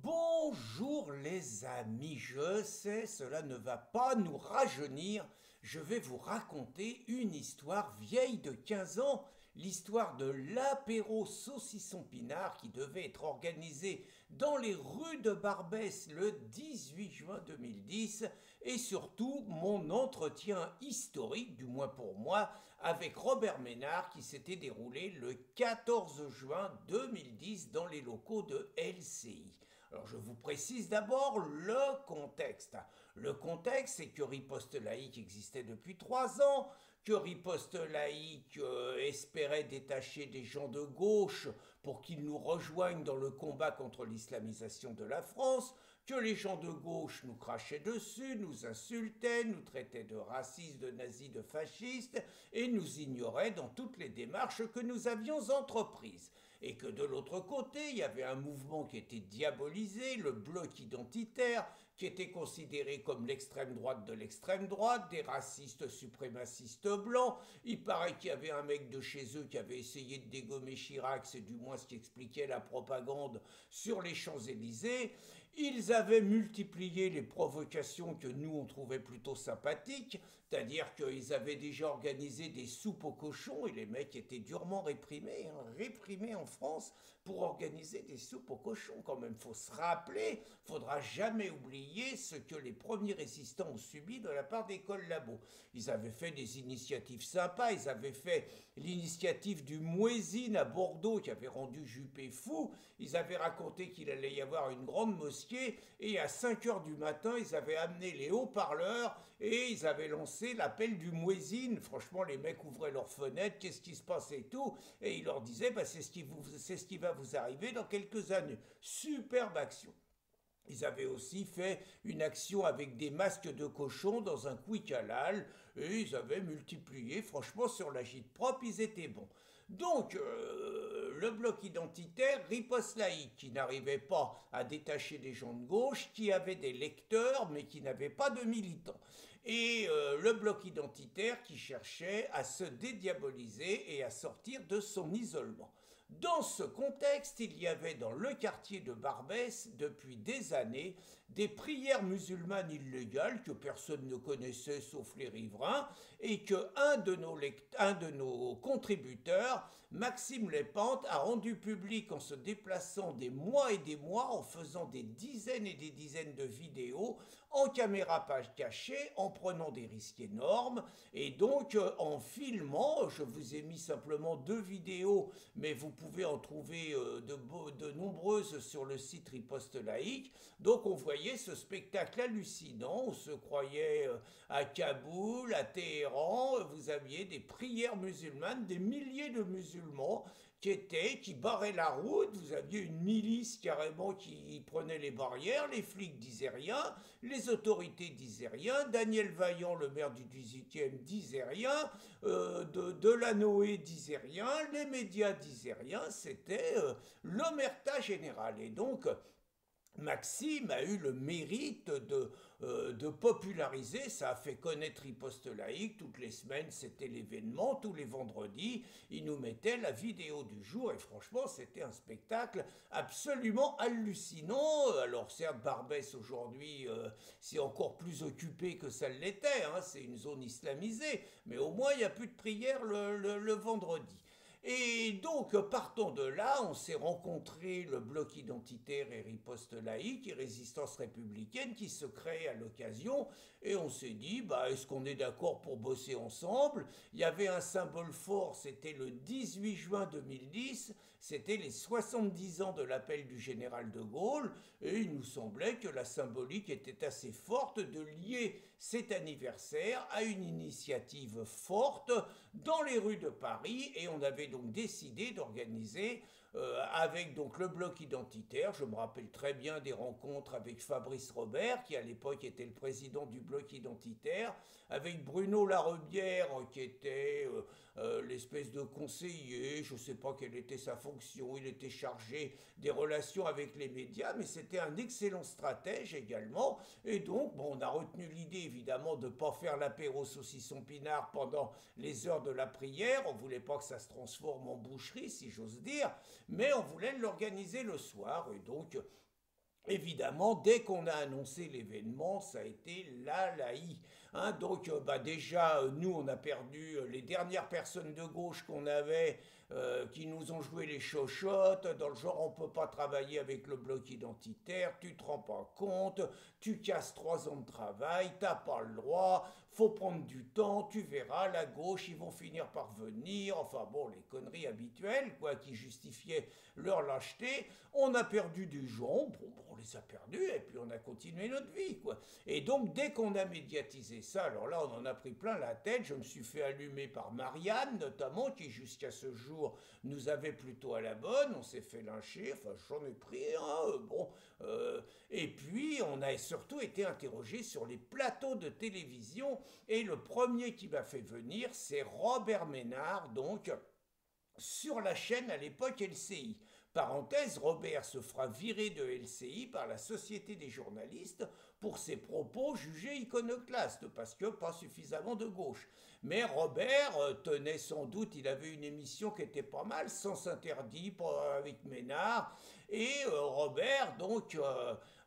Bonjour les amis, je sais, cela ne va pas nous rajeunir. Je vais vous raconter une histoire vieille de 15 ans, l'histoire de l'apéro saucisson pinard qui devait être organisé dans les rues de Barbès le 18 juin 2010 et surtout mon entretien historique, du moins pour moi, avec Robert Ménard qui s'était déroulé le 14 juin 2010 dans les locaux de LCI. Alors je vous précise d'abord le contexte. Le contexte, c'est que Riposte laïque existait depuis 3 ans, que Riposte laïque espérait détacher des gens de gauche pour qu'ils nous rejoignent dans le combat contre l'islamisation de la France, que les gens de gauche nous crachaient dessus, nous insultaient, nous traitaient de racistes, de nazis, de fascistes et nous ignoraient dans toutes les démarches que nous avions entreprises. Et que de l'autre côté, il y avait un mouvement qui était diabolisé, le bloc identitaire, qui était considéré comme l'extrême droite de l'extrême droite, des racistes suprémacistes blancs. Il paraît qu'il y avait un mec de chez eux qui avait essayé de dégommer Chirac, c'est du moins ce qui expliquait la propagande sur les Champs-Élysées. Ils avaient multiplié les provocations que nous on trouvait plutôt sympathiques, c'est-à-dire qu'ils avaient déjà organisé des soupes aux cochons et les mecs étaient durement réprimés en France pour organiser des soupes aux cochons. Quand même, faut se rappeler, faudra jamais oublier ce que les premiers résistants ont subi de la part des collabos. Ils avaient fait des initiatives sympas, ils avaient fait l'initiative du muezzin à Bordeaux qui avait rendu Juppé fou, ils avaient raconté qu'il allait y avoir une grande mosquée et à 5 heures du matin, ils avaient amené les haut-parleurs et ils avaient lancé l'appel du muezzin. Franchement, les mecs ouvraient leurs fenêtres, qu'est-ce qui se passe et tout, et ils leur disaient, bah, c'est ce qui va vous arriver dans quelques années. Superbe action. Ils avaient aussi fait une action avec des masques de cochon dans un quick halal et ils avaient multiplié, franchement sur la gîte propre, ils étaient bons. Donc, le bloc identitaire, riposte laïque, qui n'arrivait pas à détacher des gens de gauche, qui avait des lecteurs mais qui n'avait pas de militants. Et le bloc identitaire qui cherchait à se dédiaboliser et à sortir de son isolement. Dans ce contexte, il y avait dans le quartier de Barbès, depuis des années, des prières musulmanes illégales que personne ne connaissait sauf les riverains, et que un de nos contributeurs, Maxime Lépente, a rendu public en se déplaçant des mois et des mois, en faisant des dizaines et des dizaines de vidéos, en caméra cachée, en prenant des risques énormes, et donc en filmant. Je vous ai mis simplement 2 vidéos, mais vous pouvez en trouver de nombreuses sur le site Riposte laïque. Donc on voyait ce spectacle hallucinant, on se croyait à Kaboul, à Téhéran, vous aviez des prières musulmanes, des milliers de musulmans qui barraient la route, vous aviez une milice carrément qui prenait les barrières, les flics disaient rien, les autorités disaient rien, Daniel Vaillant, le maire du 18e, disait rien, Delanoë disait rien, les médias disaient rien, c'était l'omerta générale. Et donc, Maxime a eu le mérite de populariser, ça a fait connaître Riposte laïque, toutes les semaines c'était l'événement, tous les vendredis, il nous mettait la vidéo du jour et franchement c'était un spectacle absolument hallucinant. Alors certes Barbès aujourd'hui c'est encore plus occupé que ça l'était, hein, c'est une zone islamisée, mais au moins il n'y a plus de prière le vendredi. Et donc, partant de là, on s'est rencontré le bloc identitaire et riposte laïque et résistance républicaine qui se créent à l'occasion et on s'est dit, bah, est-ce qu'on est d'accord pour bosser ensemble? Il y avait un symbole fort, c'était le 18 juin 2010, c'était les 70 ans de l'appel du général de Gaulle et il nous semblait que la symbolique était assez forte de lier cet anniversaire à une initiative forte dans les rues de Paris et on avait donc décidé d'organiser avec donc le bloc identitaire. Je me rappelle très bien des rencontres avec Fabrice Robert, qui à l'époque était le président du bloc identitaire, avec Bruno Larebière, qui était l'espèce de conseiller, je ne sais pas quelle était sa fonction, il était chargé des relations avec les médias, mais c'était un excellent stratège également. Et donc, bon, on a retenu l'idée évidemment de ne pas faire l'apéro saucisson pinard pendant les heures de la prière, on ne voulait pas que ça se transforme en boucherie, si j'ose dire, mais on voulait l'organiser le soir, et donc Évidemment, dès qu'on a annoncé l'événement, ça a été la laïe. Hein, donc déjà, nous, on a perdu les dernières personnes de gauche qu'on avait qui nous ont joué les chochottes, dans le genre on peut pas travailler avec le bloc identitaire, tu te rends pas compte, tu casses 3 ans de travail, t'as pas le droit, faut prendre du temps, tu verras, la gauche, ils vont finir par venir, enfin bon, les conneries habituelles, quoi, qui justifiaient leur lâcheté. On a perdu des gens, bon, on les a perdus, et puis on a continué notre vie, quoi. Et donc, dès qu'on a médiatisé ça, alors là, on en a pris plein la tête, je me suis fait allumer par Marianne, notamment, qui jusqu'à ce jour nous avait plutôt à la bonne, on s'est fait lyncher, enfin, j'en ai pris un, bon. Et puis, on a surtout été interrogé sur les plateaux de télévision, et le premier qui m'a fait venir, c'est Robert Ménard, donc, sur la chaîne à l'époque LCI. Parenthèse, Robert se fera virer de LCI par la Société des journalistes pour ses propos jugés iconoclastes, parce que pas suffisamment de gauche. Mais Robert tenait sans doute, il avait une émission qui était pas mal, Sens interdit avec Ménard, et Robert, donc,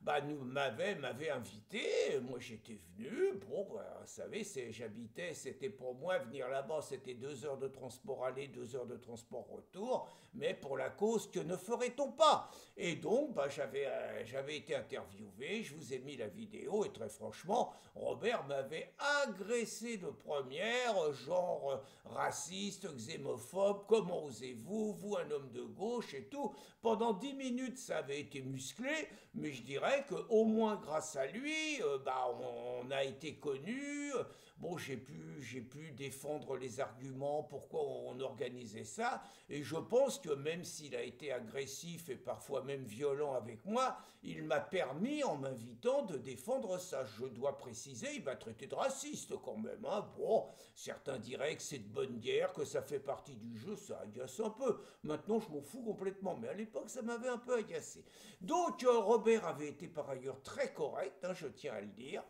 m'avait invité, moi j'étais venu, bon, vous savez, j'habitais, c'était pour moi, venir là-bas, c'était 2 heures de transport aller, 2 heures de transport retour, mais pour la cause, que ne ferait-on pas? Et donc, j'avais été interviewé, je vous ai mis la vidéo, et très franchement, Robert m'avait agressé de première, genre raciste, xénophobe, comment osez-vous, vous un homme de gauche et tout. Pendant 10 minutes, ça avait été musclé, mais je dirais qu'au moins grâce à lui, on a été connus. Bon, j'ai pu défendre les arguments, pourquoi on organisait ça, et je pense que même s'il a été agressif et parfois même violent avec moi, il m'a permis, en m'invitant, de défendre ça. Je dois préciser, il m'a traité de raciste quand même. Hein. Bon, certains diraient que c'est de bonne guerre, que ça fait partie du jeu, ça agace un peu. Maintenant, je m'en fous complètement, mais à l'époque, ça m'avait un peu agacé. Donc, Robert avait été par ailleurs très correct, hein, je tiens à le dire.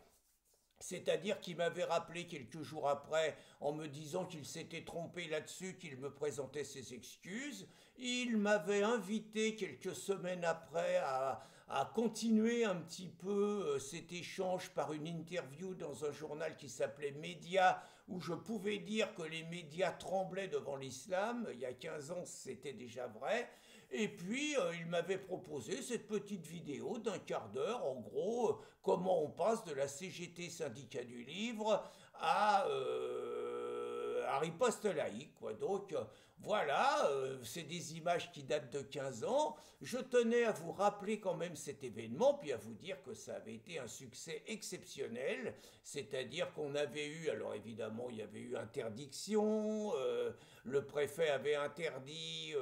C'est-à-dire qu'il m'avait rappelé quelques jours après en me disant qu'il s'était trompé là-dessus, qu'il me présentait ses excuses. Il m'avait invité quelques semaines après à continuer un petit peu cet échange par une interview dans un journal qui s'appelait Média, où je pouvais dire que les médias tremblaient devant l'islam. Il y a 15 ans, c'était déjà vrai. Et puis, il m'avait proposé cette petite vidéo d'un quart d'heure, en gros, comment on passe de la CGT syndicat du livre à riposte laïque, quoi. Donc, voilà, c'est des images qui datent de 15 ans. Je tenais à vous rappeler quand même cet événement, puis à vous dire que ça avait été un succès exceptionnel, c'est-à-dire qu'on avait eu, alors évidemment, il y avait eu interdiction, le préfet avait interdit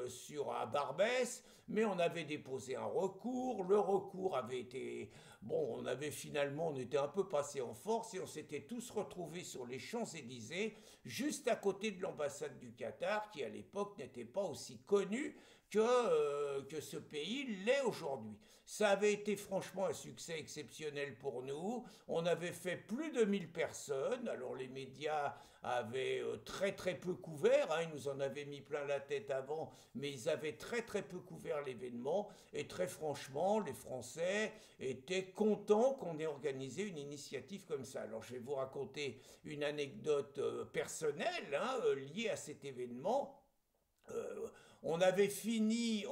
à Barbès, mais on avait déposé un recours, le recours avait été, bon, on était un peu passé en force et on s'était tous retrouvés sur les Champs-Élysées, juste à côté de l'ambassade du Qatar, qui à l'époque n'était pas aussi connue que ce pays l'est aujourd'hui. Ça avait été franchement un succès exceptionnel pour nous. On avait fait plus de 1 000 personnes. Alors les médias avaient très très peu couvert, hein, ils nous en avaient mis plein la tête avant, mais ils avaient très très peu couvert l'événement. Et très franchement, les Français étaient contents qu'on ait organisé une initiative comme ça. Alors je vais vous raconter une anecdote personnelle hein, liée à cet événement. Euh, on avait fini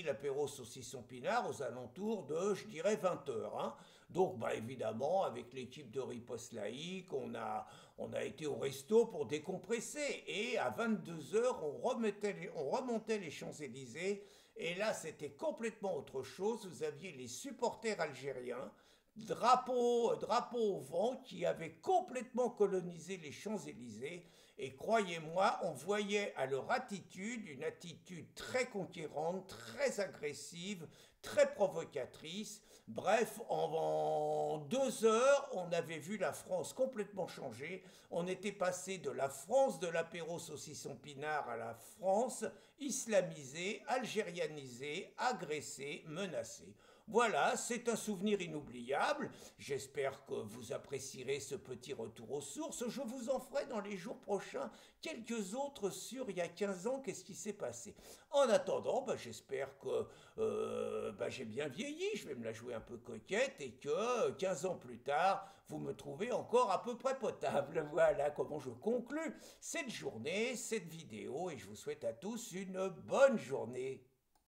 l'apéro saucisson pinard aux alentours de, je dirais, 20 heures. Hein. Donc, évidemment, avec l'équipe de Riposte Laïque, on a été au resto pour décompresser. Et à 22 heures, on remontait les Champs-Élysées. Et là, c'était complètement autre chose. Vous aviez les supporters algériens, drapeau au vent, qui avaient complètement colonisé les Champs-Élysées. Et croyez-moi, on voyait à leur attitude une attitude très conquérante, très agressive, très provocatrice. Bref, en 2 heures, on avait vu la France complètement changer. On était passé de la France de l'apéro saucisson pinard à la France islamisée, algérianisée, agressée, menacée. Voilà, c'est un souvenir inoubliable. J'espère que vous apprécierez ce petit retour aux sources. Je vous en ferai dans les jours prochains quelques autres sur il y a 15 ans, qu'est-ce qui s'est passé. En attendant, j'espère que bah, j'ai bien vieilli, je vais me la jouer un peu coquette et que 15 ans plus tard, vous me trouvez encore à peu près potable. Voilà comment je conclus cette journée, cette vidéo et je vous souhaite à tous une bonne journée.